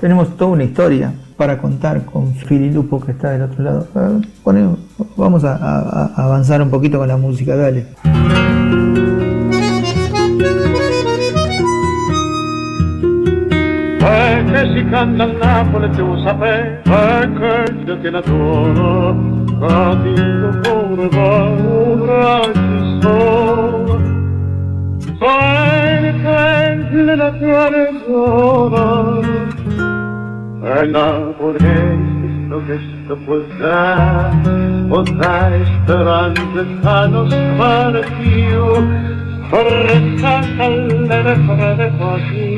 tenemos toda una historia para contar con Fili Lupo, que está del otro lado. Vamos a avanzar un poquito con la música, dale. Perché si canta a Napoli tu sapere, perché io ti adoro, capito come va ora ci sono, perché la tua regione, e Napoli lo che sto potrai speranze stanno spare più, Resta alle fredde così.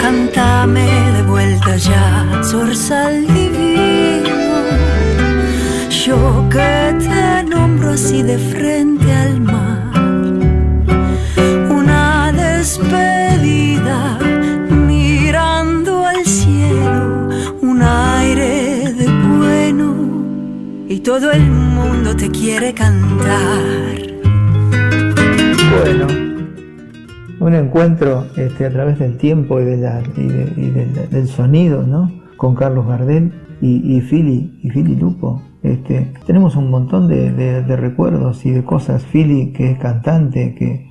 Cántame de vuelta ya, zorzal divino. Yo que te nombro así de frente al mar. Una despedida mirando al cielo, un aire de bueno. Y todo el mundo te quiere cantar. Bueno, un encuentro a través del tiempo y del sonido, ¿no? Con Carlos Gardel y Fili Lupo. Tenemos un montón de recuerdos y de cosas. Fili, que es cantante, que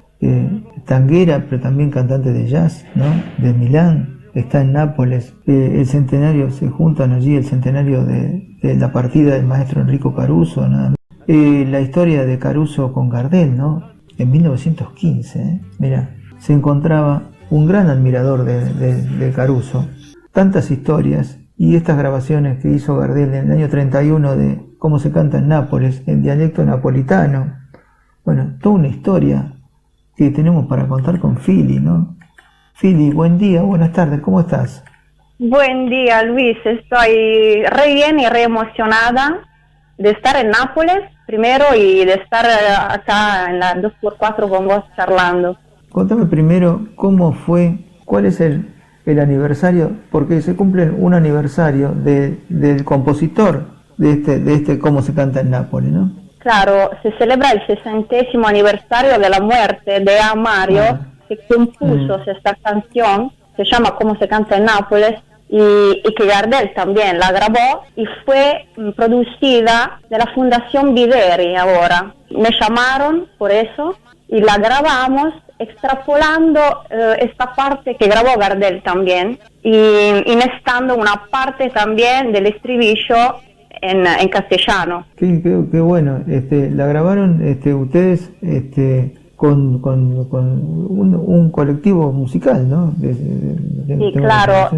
tanguera, pero también cantante de jazz, ¿no? De Milán. Está en Nápoles, el centenario, se juntan allí el centenario de la partida del maestro Enrico Caruso, ¿no? La historia de Caruso con Gardel, ¿no? En 1915, mira, se encontraba un gran admirador de Caruso, tantas historias y estas grabaciones que hizo Gardel en el año 31 de cómo se canta en Nápoles, en dialecto napolitano. Bueno, toda una historia que tenemos para contar con Fili, ¿no? Fili, buen día, buenas tardes, ¿cómo estás? Buen día, Luis, estoy re bien y re emocionada de estar en Nápoles primero y de estar acá en la 2x4 con vos charlando. Contame primero cómo fue, cuál es el aniversario, porque se cumple un aniversario del compositor de este Cómo se canta en Nápoles, ¿no? Claro, se celebra el 60º aniversario de la muerte de Mario, que compuso esta canción, se llama Cómo se canta en Nápoles, y que Gardel también la grabó y fue producida de la Fundación Viveri ahora. Me llamaron por eso y la grabamos extrapolando esta parte que grabó Gardel también y mezclando una parte también del estribillo en castellano. Qué bueno, la grabaron ustedes con un colectivo musical, ¿no? Sí, claro.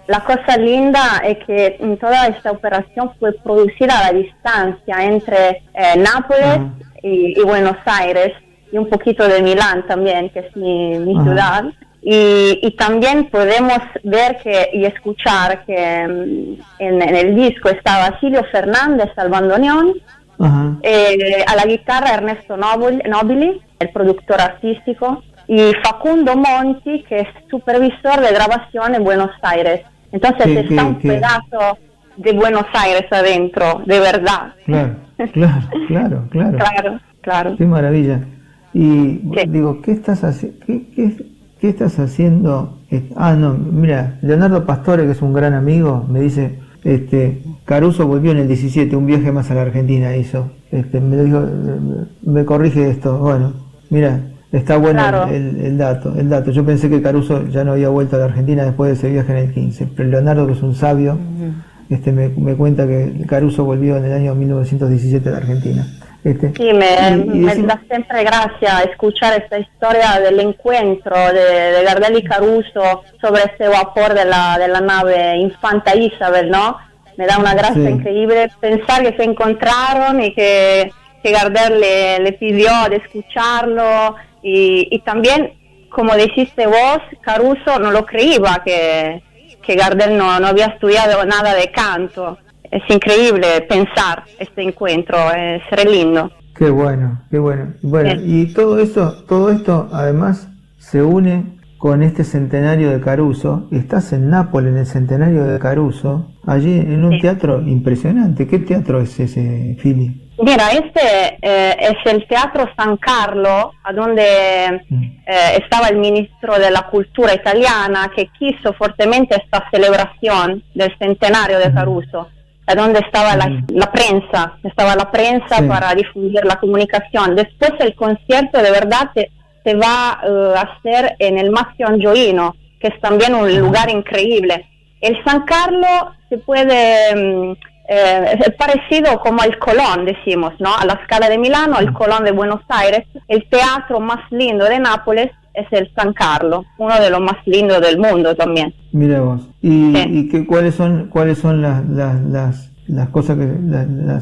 La cosa linda es que toda esta operación fue producida a la distancia entre Nápoles y Buenos Aires y un poquito de Milán también, que es mi ciudad. Y también podemos ver y escuchar que en el disco está Basilio Fernández al bandoneón, a la guitarra Ernesto Nobili, el productor artístico, y Facundo Monti, que es supervisor de grabación en Buenos Aires. Entonces está un pedazo de Buenos Aires adentro, de verdad. Claro. Qué maravilla. Y digo, ¿qué estás haciendo? Mira, Leonardo Pastore, que es un gran amigo, me dice, Caruso volvió en el 17, un viaje más a la Argentina hizo. Me dijo, me corrige esto. Bueno, mira, está bueno el dato. Yo pensé que Caruso ya no había vuelto a la Argentina después de ese viaje en el 15, pero Leonardo, que es un sabio, me cuenta que Caruso volvió en el año 1917 a la Argentina. Sí, me da siempre gracia escuchar esta historia del encuentro de Gardel y Caruso sobre ese vapor de la nave Infanta Isabel, ¿no? Me da una gracia increíble pensar que se encontraron y que Gardel le pidió de escucharlo y también, como dijiste vos, Caruso no lo creía que Gardel no había estudiado nada de canto. Es increíble pensar este encuentro, es re lindo. Qué bueno. Bueno, y todo esto además se une con este centenario de Caruso. Estás en Nápoles en el centenario de Caruso, allí en un teatro impresionante. ¿Qué teatro es ese, Fili? Mira, este es el Teatro San Carlo, a donde estaba el ministro de la Cultura italiana, que quiso fuertemente esta celebración del centenario de Caruso, a donde estaba la prensa, sí, para difundir la comunicación. Después el concierto de verdad se va a hacer en el Maschio Angioino, que es también un lugar increíble. El San Carlo se puede... es parecido como al Colón, decimos, ¿no? A la Scala de Milano, al Colón de Buenos Aires. El teatro más lindo de Nápoles es el San Carlo, uno de los más lindos del mundo también. Mira vos. ¿Y cuáles son las cosas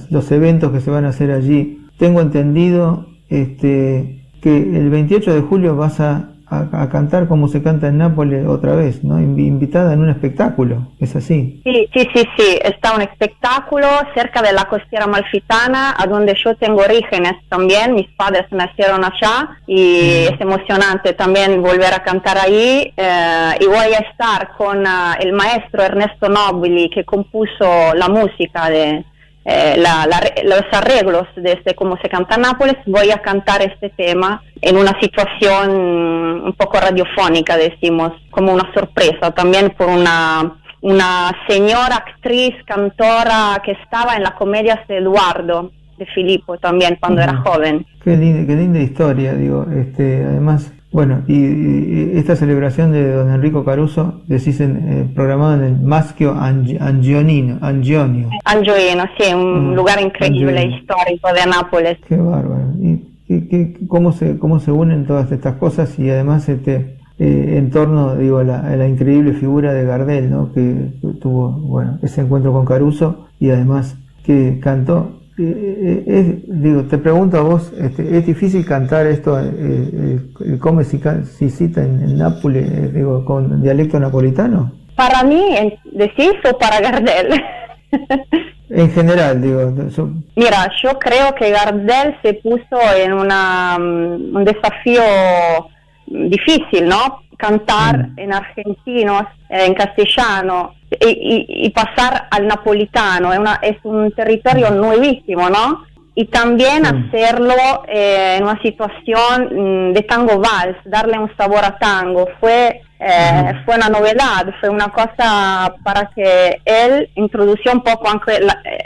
los eventos que se van a hacer allí? Tengo entendido que el 28 de julio vas a cantar como se canta en Nápoles otra vez, ¿no? Invitada en un espectáculo, ¿es así? Sí, está un espectáculo cerca de la Costiera Amalfitana, a donde yo tengo orígenes también, mis padres nacieron allá, y es emocionante también volver a cantar ahí, y voy a estar con el maestro Ernesto Nobili, que compuso la música de... los arreglos de Cómo se canta en Nápoles. Voy a cantar este tema en una situación un poco radiofónica, decimos, como una sorpresa, también por una señora actriz, cantora que estaba en las comedias de Eduardo, de Filippo también, cuando era joven. Qué linda historia, digo, además... Bueno, y esta celebración de don Enrico Caruso, decís, programado en el Maschio Angioino. Angioino, sí, un lugar increíble, Angioino, histórico de Nápoles. Qué bárbaro. ¿Y cómo se unen todas estas cosas? Y además en torno, digo, a la increíble figura de Gardel, ¿no? Que tuvo, bueno, ese encuentro con Caruso y además que cantó. Te pregunto a vos, ¿es difícil cantar esto, come si cita en Nápoles, con dialecto napolitano? Para mí, ¿decís o para Gardel? En general, Mira, yo creo que Gardel se puso en un desafío difícil, ¿no? Cantar en argentino, en castellano, y pasar al napolitano, es un territorio nuevísimo, ¿no? Y también hacerlo en una situación de tango vals, darle un sabor a tango, fue una novedad, fue una cosa para que él introdució un poco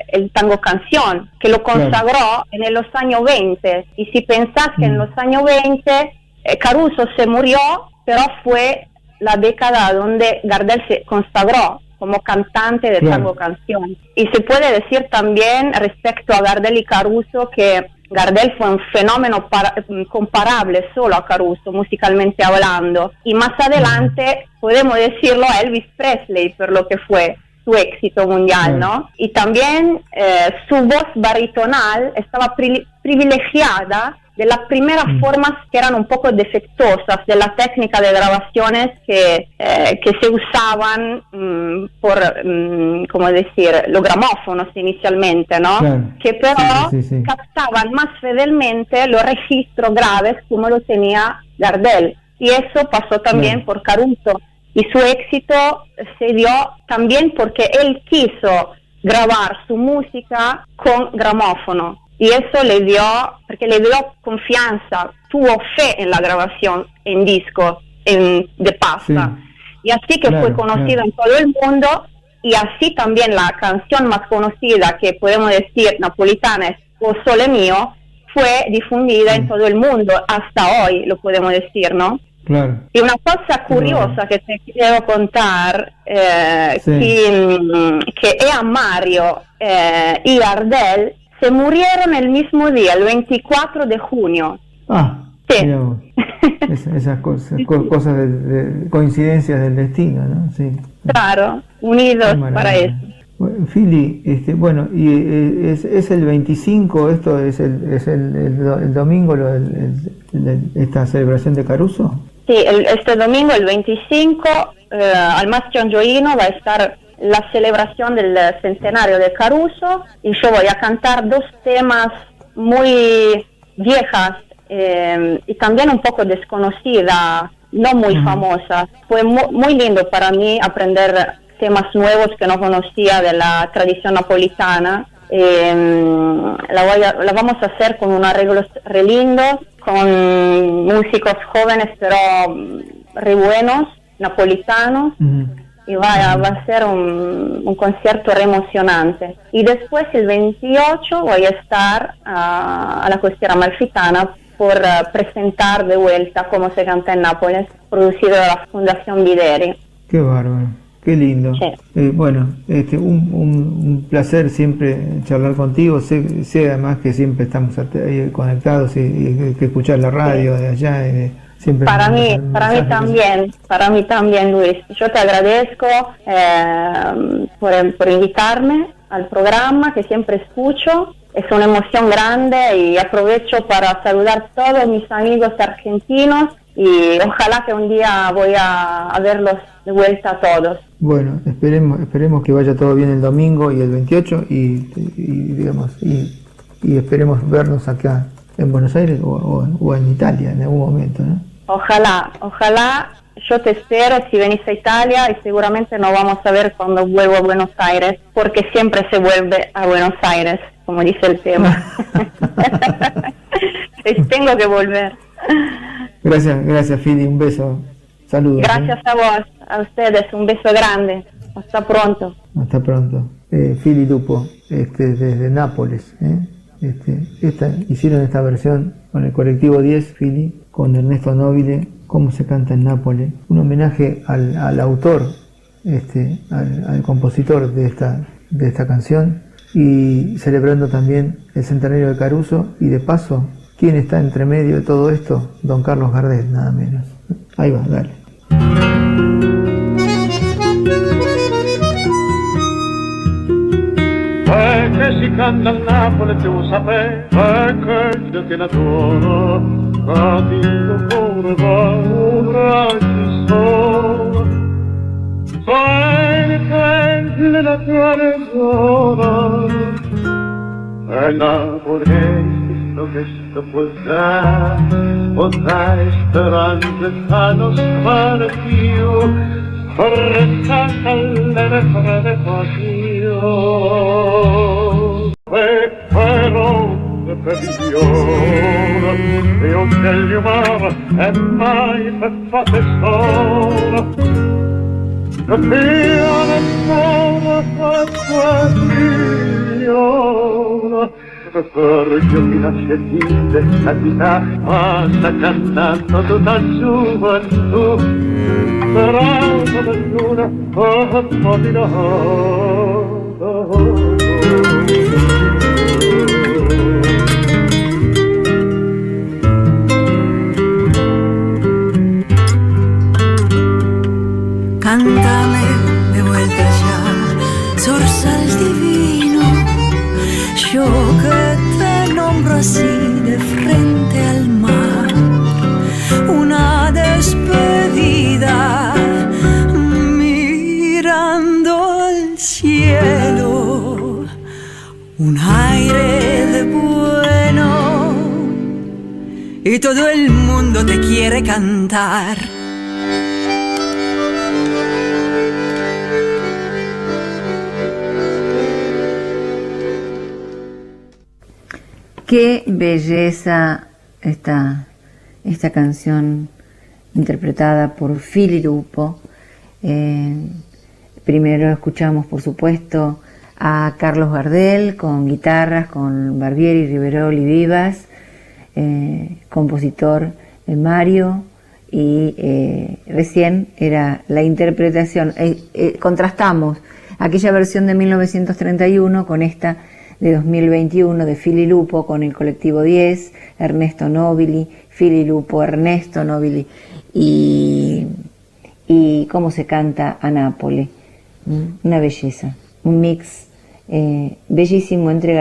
el tango canción, que lo consagró en los años 20, y si pensás que en los años 20 Caruso se murió, pero fue la década donde Gardel se consagró como cantante de tango canción. Y se puede decir también respecto a Gardel y Caruso que Gardel fue un fenómeno comparable solo a Caruso, musicalmente hablando. Y más adelante podemos decirlo a Elvis Presley por lo que fue su éxito mundial, ¿no? Y también su voz baritonal estaba privilegiada de las primeras formas que eran un poco defectuosas de la técnica de grabaciones que se usaban por, ¿cómo decir?, los gramófonos inicialmente, ¿no? Claro. Que pero captaban más fielmente los registros graves como lo tenía Gardel. Y eso pasó también por Caruso. Y su éxito se dio también porque él quiso grabar su música con gramófono. Y eso le dio confianza, tuvo fe en la grabación en disco, de pasta. Y así que fue conocido en todo el mundo, y así también la canción más conocida, que podemos decir napolitana, es O Sole Mio, fue difundida en todo el mundo, hasta hoy lo podemos decir, ¿no? Claro. Y una cosa curiosa que te quiero contar, que Ea Mario y Gardel se murieron el mismo día, el 24 de junio. Sí. Esas cosas de coincidencias del destino, ¿no? Sí. Claro, unidos para eso. Bueno, Fili, y es el 25, esto es el domingo, esta celebración de Caruso. Sí, este domingo, el 25, al Maschio Angioino va a estar la celebración del centenario de Caruso, y yo voy a cantar dos temas muy viejas y también un poco desconocidas, no muy famosas. Fue muy lindo para mí aprender temas nuevos que no conocía de la tradición napolitana. La vamos a hacer con un arreglo re lindo, con músicos jóvenes pero re buenos, napolitanos. Y va a ser un concierto re emocionante. Y después el 28 voy a estar a la Costiera Amalfitana por presentar de vuelta Cómo se canta en Nápoles, producido de la Fundación Videri. Qué bárbaro, qué lindo. Sí. Bueno, un placer siempre charlar contigo. Sé además que siempre estamos conectados y que escuchar la radio de allá. Siempre para mí también, Luis. Yo te agradezco por invitarme al programa que siempre escucho. Es una emoción grande y aprovecho para saludar a todos mis amigos argentinos y ojalá que un día voy a verlos de vuelta a todos. Bueno, esperemos que vaya todo bien el domingo y el 28 y esperemos vernos acá en Buenos Aires o en Italia en algún momento, ¿no? Ojalá, yo te espero si venís a Italia y seguramente nos vamos a ver cuando vuelvo a Buenos Aires, porque siempre se vuelve a Buenos Aires, como dice el tema. Tengo que volver. Gracias Fili, un beso, saludos. Gracias a vos, a ustedes, un beso grande, hasta pronto. Hasta pronto. Fili Lupo, desde Nápoles, hicieron esta versión con el colectivo 10, Fili, con Ernesto Nobile, Cómo se canta en Nápoles, un homenaje al autor, al compositor de esta canción, y celebrando también el centenario de Caruso, y de paso, ¿quién está entre medio de todo esto? Don Carlos Gardel, nada menos. Ahí va, dale. Perché si canta a Napoli tu sapere, perché io ti adoro, cadendo pure va un raggio solo. Sei la tua ragione, e Napoli questo può dare speranze che non spara più. Restata alle fredde pasio e però de previsione e un degli umani e mai per fate sola capione sola fa milione perché mi lascia dire la vita passa cantando tutta gioventù Sarà la luna Cántame de vuelta ya, zorzal divino, yo que te nombro así de frente al mar, una despedida mirando al cielo, un aire de bueno y todo el mundo te quiere cantar. Qué belleza esta canción interpretada por Fili Lupo. Primero escuchamos, por supuesto, a Carlos Gardel con guitarras, con Barbieri, Riverol y Vivas, compositor Mario, y recién era la interpretación. Contrastamos aquella versión de 1931 con esta de 2021 de Fili Lupo con el colectivo 10, Ernesto Nobili, Fili Lupo, Ernesto Nobili y Cómo se canta a Nápoles. Una belleza, un mix bellísimo entre